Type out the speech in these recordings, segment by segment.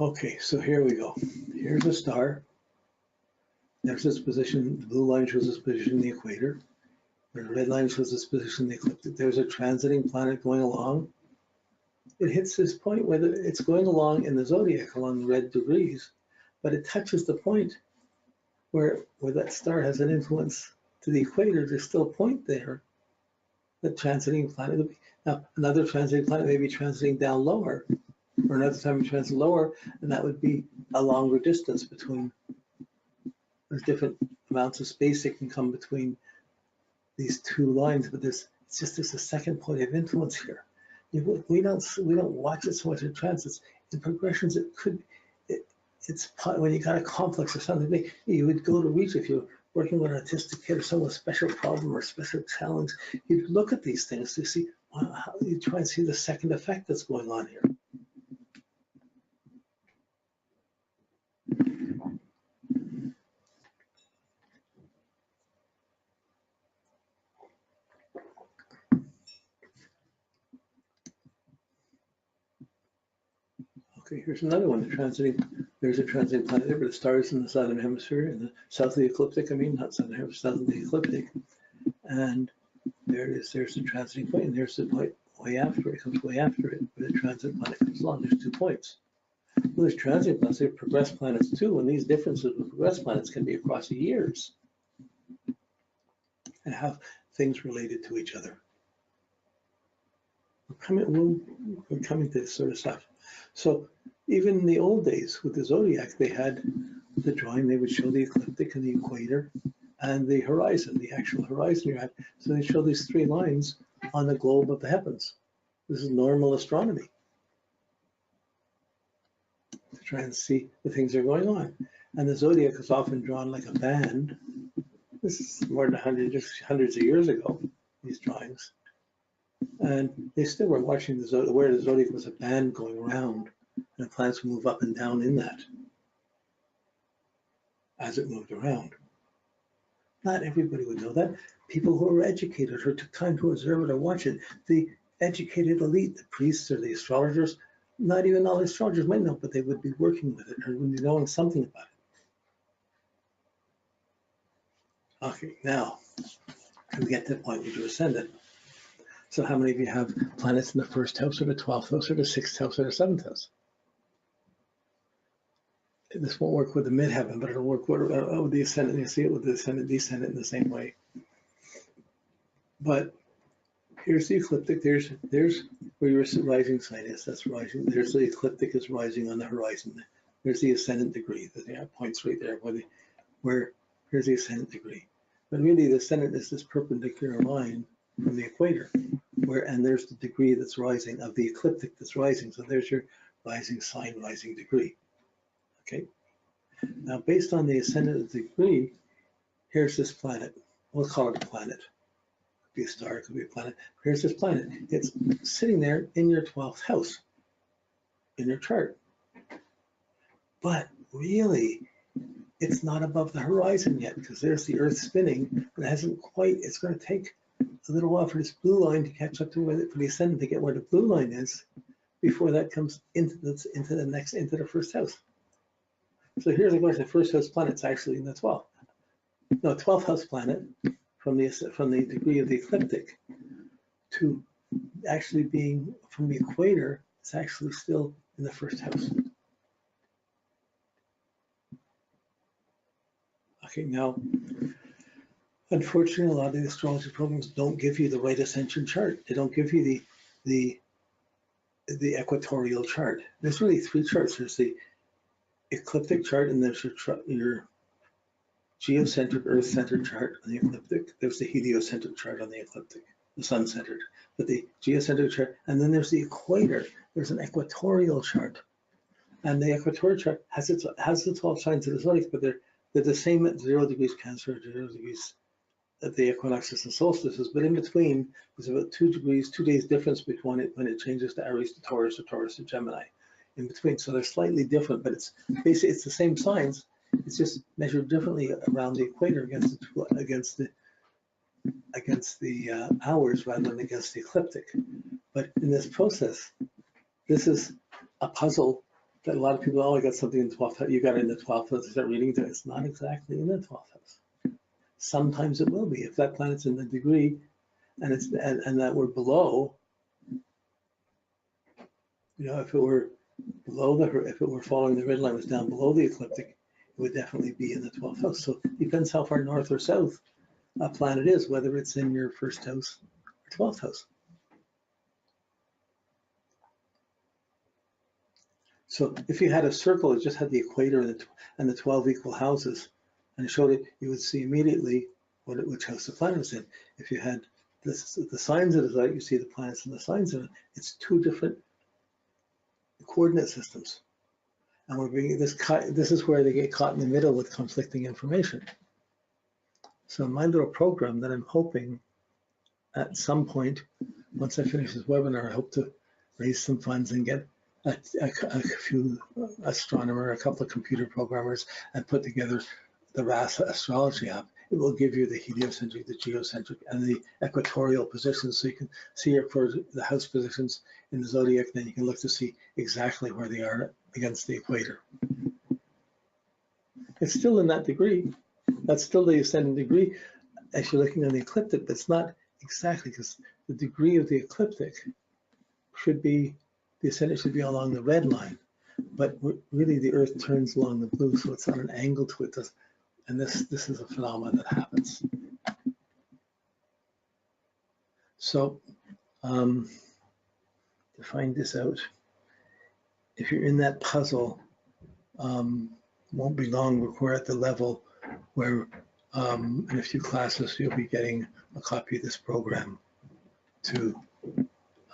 Okay, so here we go. Here's a star. There's its position. The blue line shows its position in the equator. The red line shows its position in the ecliptic. There's a transiting planet going along. It hits this point where it's going along in the zodiac along red degrees, but it touches the point where that star has an influence to the equator. There's still a point there. The transiting planet would be. Now, another transiting planet may be transiting down lower, or another time it transit lower, and that would be a longer distance between. There's different amounts of space that can come between these two lines, but there's a second point of influence here. We don't watch it so much in transits. In progressions, it's when you got a complex or something, you would go to reach if you're working with an autistic kid or someone with a special problem or special challenge. You'd look at these things to see how you try and see the second effect that's going on here. Okay, here's another one. There's a transiting planet there, but the star is in the southern hemisphere, in the south of the ecliptic. I mean, not southern hemisphere, south of the ecliptic. And there it is. There's the transiting point, and there's the point way after it. It comes way after it, but the transiting planet comes along. There's 2 points. Well, there's transiting planets. There are progressed planets too, and these differences with progressed planets can be across years and have things related to each other. We're coming to this sort of stuff. So even in the old days with the zodiac, they had the drawing. They would show the ecliptic and the equator and the horizon, the actual horizon you had. So they show these 3 lines on the globe of the heavens. This is normal astronomy to try and see the things that are going on. And the zodiac is often drawn like a band. This is more than hundreds of years ago, these drawings. And they still were watching where the zodiac was a band going around, and the planets would move up and down in that as it moved around. Not everybody would know that. People who were educated or took time to observe it or watch it, the educated elite, the priests or the astrologers, not even all the astrologers might know, but they would be working with it or would be knowing something about it. Okay, now we get to the point where you ascended. So how many of you have planets in the 1st house or the 12th house or the 6th house or the 7th house? This won't work with the midheaven, but it'll work with the ascendant. You see it with the ascendant, descendant in the same way. But here's the ecliptic. There's where your rising sign is. That's rising. There's the ecliptic is rising on the horizon. There's the ascendant degree. There are points right there where here's the ascendant degree. But really, the ascendant is this perpendicular line from the equator, and there's the degree that's rising of the ecliptic that's rising. So there's your rising sign, rising degree. Okay. Now, based on the ascendant degree, here's this planet. We'll call it a planet. It could be a star, it could be a planet. Here's this planet. It's sitting there in your 12th house in your chart. But really, it's not above the horizon yet because there's the Earth spinning, and it hasn't quite. It's going to take a little while for this blue line to catch up to for the ascendant to get where the blue line is before that comes into the 1st house. So here's the question: the 1st house planet's actually in the 12th. No, 12th house planet from the degree of the ecliptic to actually being from the equator. It's actually still in the 1st house. Okay, now, unfortunately, a lot of the astrology programs don't give you the right ascension chart. They don't give you the equatorial chart. There's really 3 charts. There's the ecliptic chart, and there's your geocentric Earth-centered chart on the ecliptic. There's the heliocentric chart on the ecliptic, the sun-centered. But the geocentric chart, and then there's the equator. There's an equatorial chart, and the equatorial chart has the 12 signs of the zodiac, but they're the same at 0 degrees Cancer, 0 degrees at the equinoxes and solstices. But in between, there's about 2 degrees, 2 days difference between it when it changes to Aries to Taurus or Taurus to Gemini. In between, so they're slightly different, but it's basically it's the same signs. It's just measured differently around the equator against the hours rather than against the ecliptic. But in this process, this is a puzzle a lot of people, oh, I got something in the 12th house. You got it in the 12th house. Start reading it. It's not exactly in the 12th house. Sometimes it will be if that planet's in the degree, and it's and that we're below. You know, if it were below if it were following the red line, was down below the ecliptic, it would definitely be in the 12th house. So it depends how far north or south a planet is, whether it's in your first house or 12th house. So if you had a circle that just had the equator and the 12 equal houses, and it showed it, you would see immediately which house the planet was in. If you had the signs of the zodiac, you see the planets and the signs of it. It's two different coordinate systems. And we're bringing this is where they get caught in the middle with conflicting information. So my little program that I'm hoping at some point, once I finish this webinar, I hope to raise some funds and get a few astronomers, a couple of computer programmers, and put together the RASA astrology app. It will give you the heliocentric, the geocentric, and the equatorial positions, so you can see the house positions in the zodiac. Then you can look to see exactly where they are against the equator. It's still in that degree. That's still the ascending degree as you're looking on the ecliptic, but it's not exactly, because the degree of the ecliptic should be, the ascendant should be along the red line, but really the Earth turns along the blue, so it's on an angle to it. And this is a phenomenon that happens. So to find this out, if you're in that puzzle, won't be long. We're at the level where in a few classes you'll be getting a copy of this program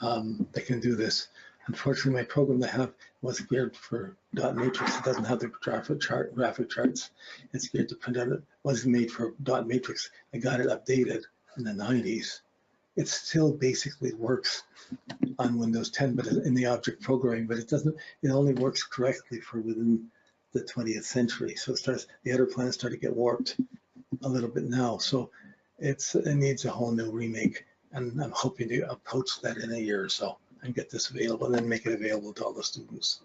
that can do this. Unfortunately, my program that I have was geared for dot matrix. It doesn't have the graphic charts. It's geared to print out. It wasn't made for dot matrix. I got it updated in the 90s. It still basically works on Windows 10, but in the object programming, but it only works correctly for within the 20th century. So the outer planets start to get warped a little bit now. So it needs a whole new remake, and I'm hoping to approach that in a year or so and get this available, and then make it available to all the students.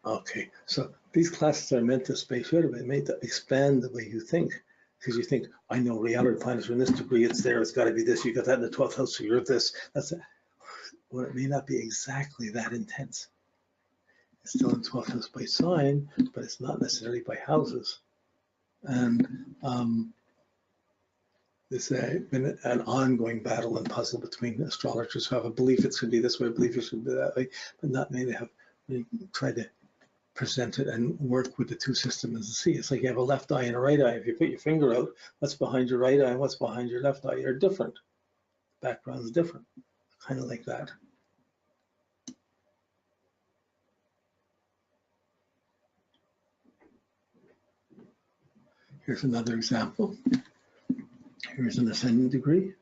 Okay, so these classes are meant to space out a bit, meant to expand the way you think, because you think, I know reality planets are in this degree, it's there, it's got to be this, you got that in the 12th house, so you're this. That's it. Well, it may not be exactly that intense. It's still in 12th house by sign, but it's not necessarily by houses. And this has been an ongoing battle and puzzle between astrologers who have a belief it should be this way, a belief it should be that way, but not many have really tried to present it and work with the two systems to see. It's like you have a left eye and a right eye. If you put your finger out, what's behind your right eye and what's behind your left eye are different. The background is different, kind of like that. Here's another example. Here's an ascendant degree.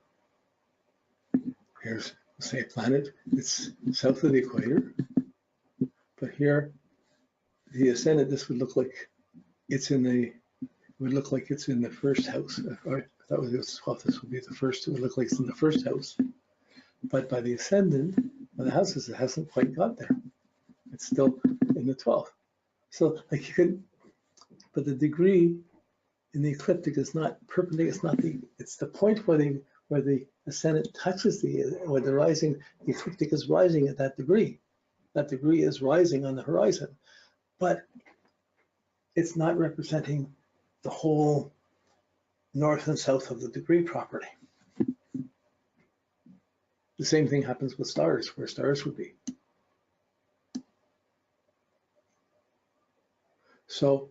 Here's, say, a planet. It's south of the equator. But here, the ascendant, this would look like it's in the, first house. Or that was the 12th. This would be the first. It would look like it's in the first house. But by the ascendant, by the houses, it hasn't quite got there. It's still in the 12th. So like you could, but the degree in the ecliptic is not perpendicular. It's not it's the point where the ascendant touches the ecliptic is rising at that degree. That degree is rising on the horizon, but it's not representing the whole north and south of the degree properly. The same thing happens with stars, where stars would be. So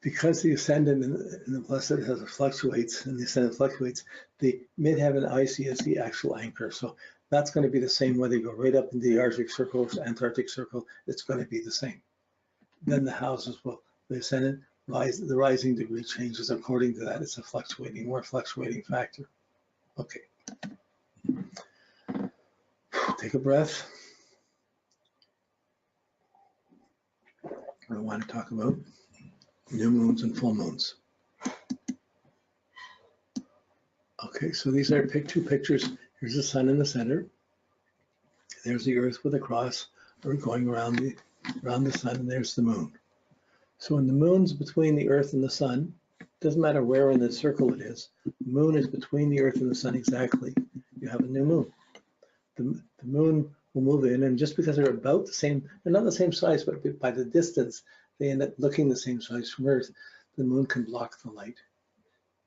because the ascendant in the blessed has fluctuates, and the ascendant fluctuates, the midheaven I see is the actual anchor. So that's going to be the same whether you go right up into the Arctic Circle, Antarctic Circle, it's going to be the same. Then the houses will, the ascendant, the rising degree changes according to that. It's a more fluctuating factor. Okay. Take a breath. I want to talk about new moons and full moons. Okay, so these are two pictures Here's the sun in the center. There's the Earth with a cross or going around the sun, and there's the moon. So when the moon's between the Earth and the sun, doesn't matter where in the circle it is, the moon is between the Earth and the sun exactly. You have a new moon. The moon will move in, and just because they're about the same, they're not the same size, but by the distance, they end up looking the same size from Earth. The moon can block the light.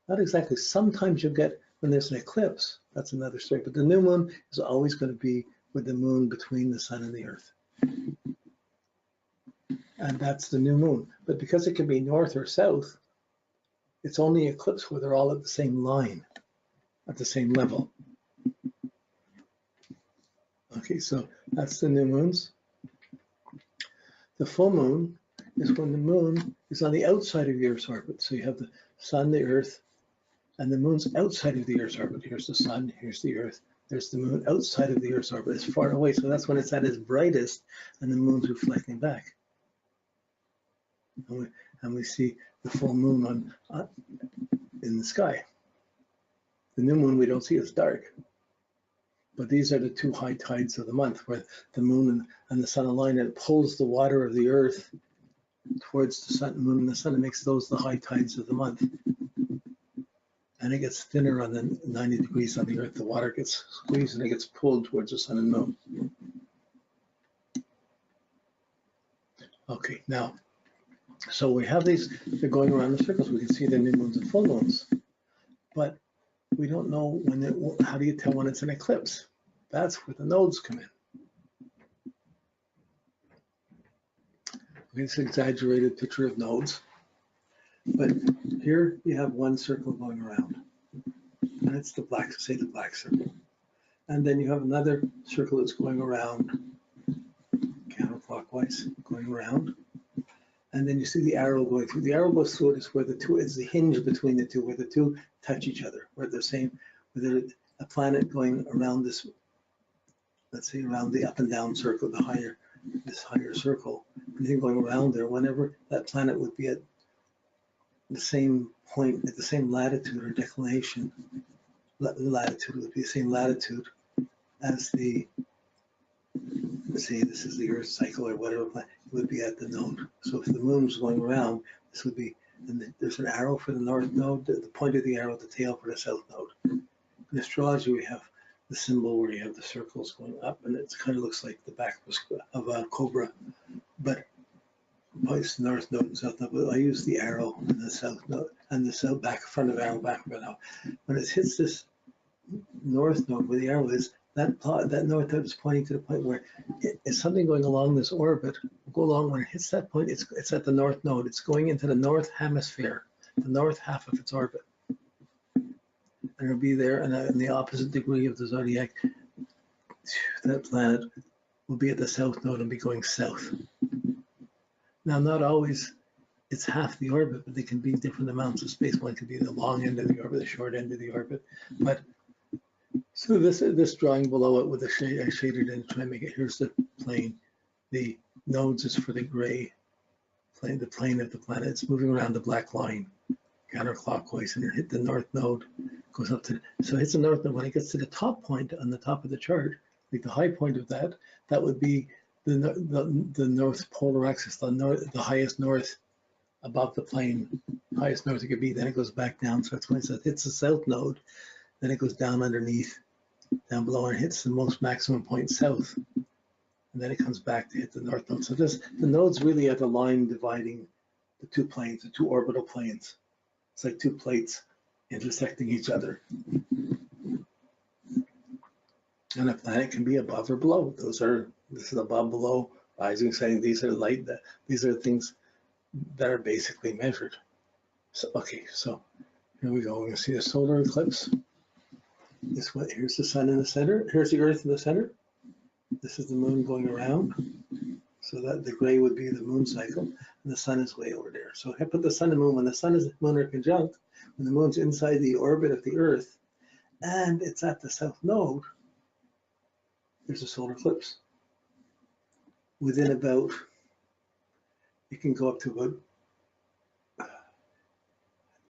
Not exactly. Sometimes you'll get, when there's an eclipse, that's another story, but the new moon is always going to be with the moon between the sun and the Earth. And that's the new moon. But because it can be north or south, it's only eclipse where they're all at the same line, at the same level. Okay, so that's the new moons. The full moon is when the moon is on the outside of the Earth's orbit. So you have the sun, the Earth, and the moon's outside of the Earth's orbit. Here's the sun, here's the Earth, there's the moon outside of the Earth's orbit. It's far away, so that's when it's at its brightest and the moon's reflecting back. And we see the full moon in the sky. The new moon we don't see, it's dark. But these are the two high tides of the month, where the moon and the sun align, and it pulls the water of the Earth towards the sun, moon and the sun. It makes those the high tides of the month. And it gets thinner on the 90 degrees on the Earth. The water gets squeezed and it gets pulled towards the sun and moon. Okay, now, so we have these, they're going around the circles. We can see the new moons and full moons, but we don't know when how do you tell when it's an eclipse? That's where the nodes come in. It's an exaggerated picture of nodes, but here you have one circle going around, and it's the black, say the black circle. And then you have another circle that's going around counterclockwise, going around. And then you see the arrow going through. The arrow goes through it is where the two is the hinge between the two, where the two touch each other, where they're same, where a planet going around this, let's say around the up and down circle, this higher circle, and then going around there, whenever that planet would be at the same point, at the same latitude or declination, latitude would be the same latitude as the, let's say this is the Earth cycle or whatever, it would be at the node. So if the moon's going around, this would be, and there's an arrow for the north node, the point of the arrow, the tail for the south node. In astrology, we have the symbol where you have the circles going up, and it kind of looks like the back of a cobra, but it's the north node and south node. But I use the arrow and the south node and the south back front of arrow back of now. When it hits this north node where the arrow is, that north node is pointing to the point where it's something going along this orbit. Go along when it hits that point. It's at the north node. It's going into the north hemisphere, the north half of its orbit. And it'll be there, and in the opposite degree of the zodiac, that planet will be at the south node and be going south. Now, not always it's half the orbit, but they can be different amounts of space. One could be the long end of the orbit, the short end of the orbit. But so this drawing below it with a shade, I shaded in to try and make it. Here's the plane. The nodes is for the gray plane, the plane of the planet. It's moving around the black line counterclockwise, and it hit the north node. Goes up to, so it hits the north node. When it gets to the top point on the top of the chart, like the high point of that, that would be the north polar axis, the highest north above the plane, highest north it could be. Then it goes back down. So that's when it hits the south node. Then it goes down underneath, down below, and hits the most maximum point south. And then it comes back to hit the north node. So the nodes really are the line dividing the two planes, the two orbital planes. It's like two plates intersecting each other. And a planet can be above or below. This is above, below, rising, setting. These are light. These are things that are basically measured. So okay, so here we go. We're going to see the solar eclipse. Here's the sun in the center. Here's the Earth in the center. This is the moon going around. So that the gray would be the moon cycle, and the sun is way over there. So if I put the sun and moon, when the sun and moon are conjunct, when the moon's inside the orbit of the Earth, and it's at the south node, there's a solar eclipse. Within about, it can go up to about